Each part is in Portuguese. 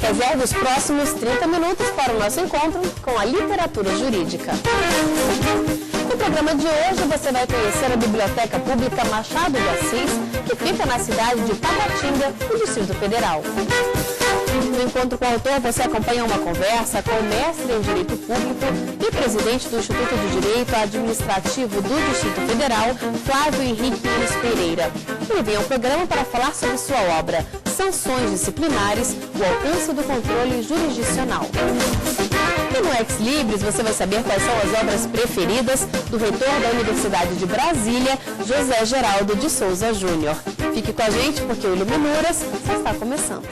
reserve os próximos 30 minutos para o nosso encontro com a literatura jurídica. No programa de hoje você vai conhecer a Biblioteca Pública Machado de Assis, que fica na cidade de Taguatinga, no Distrito Federal. No encontro com o autor, você acompanha uma conversa com o mestre em Direito Público e presidente do Instituto de Direito Administrativo do Distrito Federal, Flávio Henrique Nunes Pereira. Ele vem ao programa para falar sobre sua obra, Sanções Disciplinares, o alcance do controle jurisdicional. E no Ex Libris você vai saber quais são as obras preferidas do reitor da Universidade de Brasília, José Geraldo de Souza Júnior. Fique com a gente porque o Iluminuras já está começando.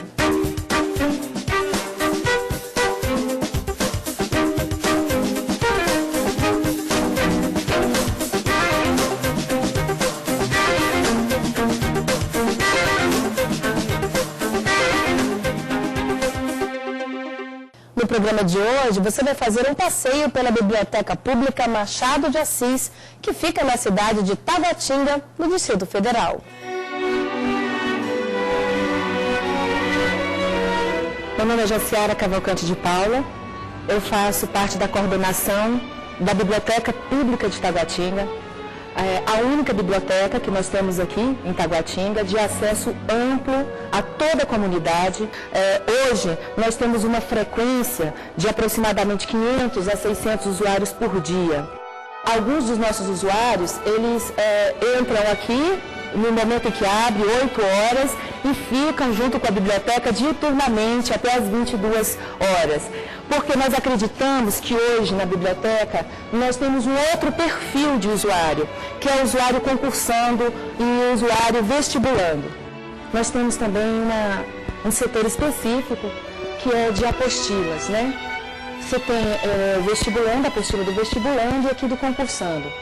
No programa de hoje, você vai fazer um passeio pela Biblioteca Pública Machado de Assis, que fica na cidade de Taguatinga, no Distrito Federal. Meu nome é Jaciara Cavalcante de Paula, eu faço parte da coordenação da Biblioteca Pública de Taguatinga, a única biblioteca que nós temos aqui em Taguatinga de acesso amplo a toda a comunidade. Hoje nós temos uma frequência de aproximadamente 500 a 600 usuários por dia. Alguns dos nossos usuários, eles entram aqui no momento em que abre, 8 horas, e ficam junto com a biblioteca diuturnamente até as 22 horas. Porque nós acreditamos que hoje na biblioteca nós temos um outro perfil de usuário, que é o usuário concursando e o usuário vestibulando. Nós temos também um setor específico que é de apostilas, né? Você tem vestibulando, a apostila do vestibulando e aqui do concursando.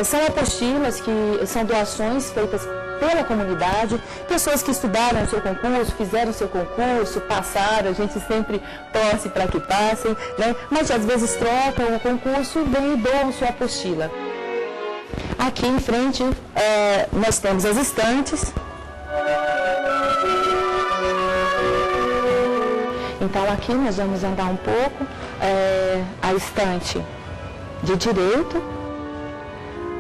São apostilas que são doações feitas pela comunidade, pessoas que estudaram o seu concurso, fizeram o seu concurso, passaram, a gente sempre torce para que passem, né? Mas às vezes trocam o concurso e vêm e doam sua apostila. Aqui em frente nós temos as estantes. Então aqui nós vamos andar um pouco, a estante de Direito.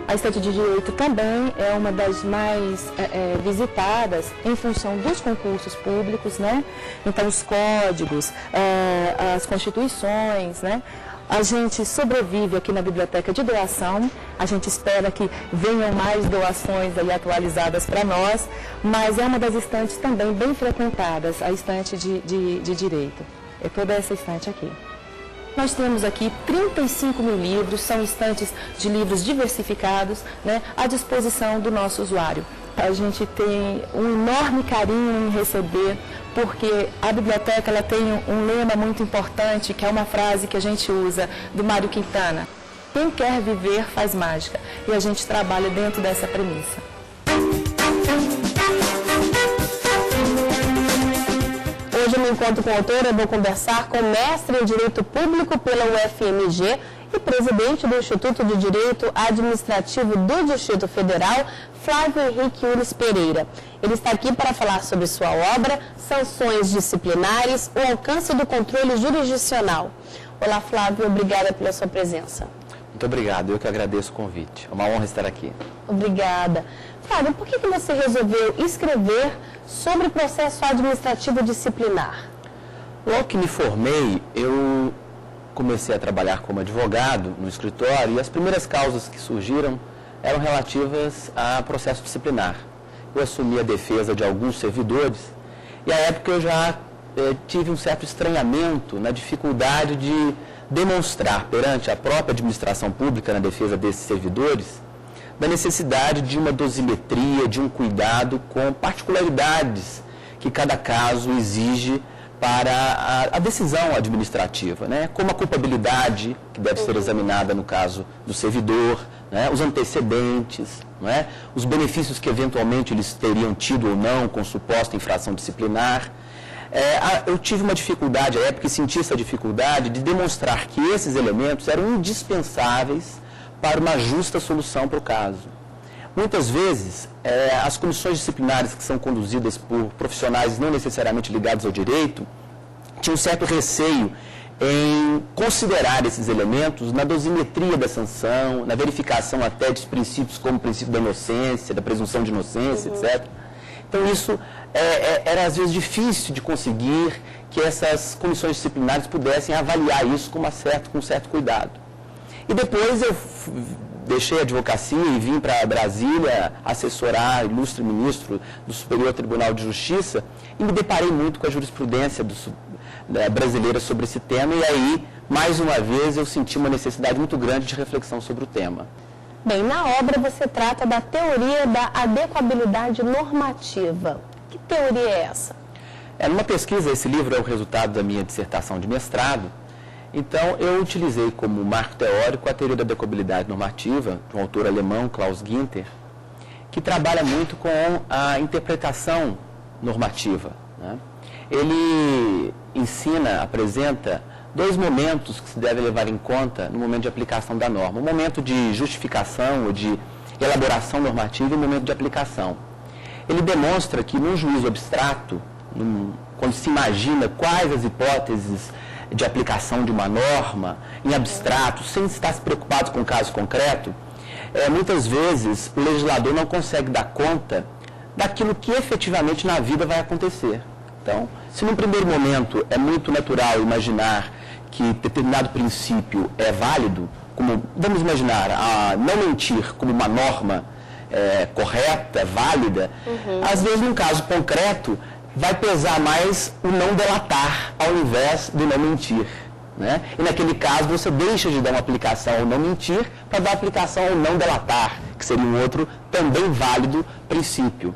A estante de Direito também é uma das mais visitadas em função dos concursos públicos, né? Então, os códigos, as constituições, né? A gente sobrevive aqui na Biblioteca de Doação, a gente espera que venham mais doações aí atualizadas para nós, mas é uma das estantes também bem frequentadas, a estante de Direito. É toda essa estante aqui. Nós temos aqui 35 mil livros, são estantes de livros diversificados, né, à disposição do nosso usuário. A gente tem um enorme carinho em receber, porque a biblioteca ela tem um lema muito importante, que é uma frase que a gente usa, do Mário Quintana: quem quer viver faz mágica, e a gente trabalha dentro dessa premissa. Hoje, no encontro com o autor, eu vou conversar com o mestre em Direito Público pela UFMG e presidente do Instituto de Direito Administrativo do Distrito Federal, Flávio Henrique Nunes Pereira. Ele está aqui para falar sobre sua obra, Sanções Disciplinares, o alcance do controle jurisdicional. Olá, Flávio, obrigada pela sua presença. Muito obrigado, eu que agradeço o convite. É uma honra estar aqui. Obrigada. Flávio, por que você resolveu escrever sobre o processo administrativo disciplinar? Logo que me formei, eu comecei a trabalhar como advogado no escritório e as primeiras causas que surgiram eram relativas a processo disciplinar. Eu assumi a defesa de alguns servidores e, à época, eu já tive um certo estranhamento na dificuldade de demonstrar perante a própria administração pública na defesa desses servidores da necessidade de uma dosimetria, de um cuidado com particularidades que cada caso exige para a decisão administrativa, né? Como a culpabilidade, que deve ser examinada no caso do servidor, né? Os antecedentes, né? Os benefícios que eventualmente eles teriam tido ou não com suposta infração disciplinar. Eu tive uma dificuldade à época e senti essa dificuldade de demonstrar que esses elementos eram indispensáveis para uma justa solução para o caso. Muitas vezes, as comissões disciplinares que são conduzidas por profissionais não necessariamente ligados ao direito, tinha um certo receio em considerar esses elementos na dosimetria da sanção, na verificação até de princípios como o princípio da inocência, da presunção de inocência, etc. Então isso era às vezes difícil de conseguir que essas comissões disciplinares pudessem avaliar isso com um certo cuidado. E depois eu deixei a advocacia e vim para Brasília assessorar o ilustre ministro do Superior Tribunal de Justiça e me deparei muito com a jurisprudência brasileira sobre esse tema e aí, mais uma vez, eu senti uma necessidade muito grande de reflexão sobre o tema. Bem, na obra você trata da teoria da adequabilidade normativa. Que teoria é essa? Numa pesquisa, esse livro é o resultado da minha dissertação de mestrado, então eu utilizei como marco teórico a teoria da adequabilidade normativa, de um autor alemão, Klaus Ginter, que trabalha muito com a interpretação normativa, né? Ele apresenta dois momentos que se deve levar em conta no momento de aplicação da norma. O momento de justificação ou de elaboração normativa e o momento de aplicação. Ele demonstra que num juízo abstrato, quando se imagina quais as hipóteses de aplicação de uma norma em abstrato, sem estar se preocupado com o caso concreto, muitas vezes o legislador não consegue dar conta daquilo que efetivamente na vida vai acontecer. Então, se num primeiro momento é muito natural imaginar que determinado princípio é válido, como vamos imaginar a não mentir como uma norma correta, válida, às vezes num caso concreto vai pesar mais o não delatar ao invés do não mentir, né? E naquele caso você deixa de dar uma aplicação ao não mentir para dar aplicação ao não delatar, que seria um outro também válido princípio.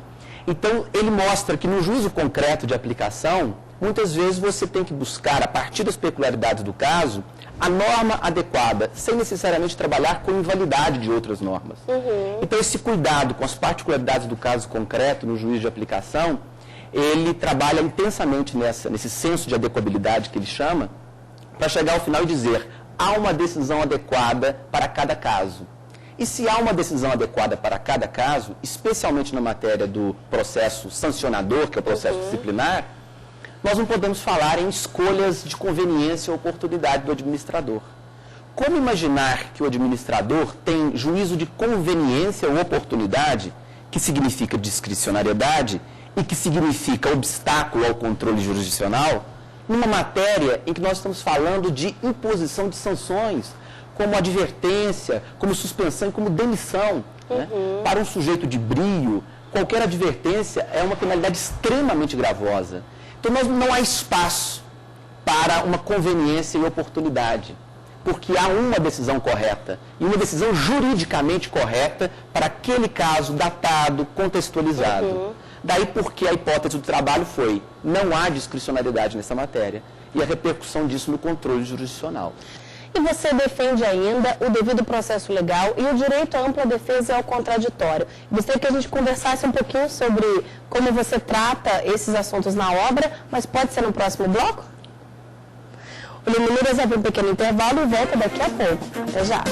Então, ele mostra que no juízo concreto de aplicação, muitas vezes você tem que buscar, a partir das peculiaridades do caso, a norma adequada, sem necessariamente trabalhar com invalidade de outras normas. Então, esse cuidado com as particularidades do caso concreto no juízo de aplicação, ele trabalha intensamente nesse senso de adequabilidade que ele chama, para chegar ao final e dizer, há uma decisão adequada para cada caso. E se há uma decisão adequada para cada caso, especialmente na matéria do processo sancionador, que é o processo disciplinar, nós não podemos falar em escolhas de conveniência ou oportunidade do administrador. Como imaginar que o administrador tem juízo de conveniência ou oportunidade, que significa discricionariedade e que significa obstáculo ao controle jurisdicional, numa matéria em que nós estamos falando de imposição de sanções, como advertência, como suspensão e como demissão, né? Para um sujeito de brio, qualquer advertência é uma penalidade extremamente gravosa. Então, não há espaço para uma conveniência e oportunidade, porque há uma decisão correta, e uma decisão juridicamente correta para aquele caso datado, contextualizado. Daí porque a hipótese do trabalho foi, não há discricionariedade nessa matéria, e a repercussão disso no controle jurisdicional. E você defende ainda o devido processo legal e o direito à ampla defesa e ao contraditório. Gostaria que a gente conversasse um pouquinho sobre como você trata esses assuntos na obra, mas pode ser no próximo bloco? O Luminuras vai para um pequeno intervalo e volta daqui a pouco. Até já!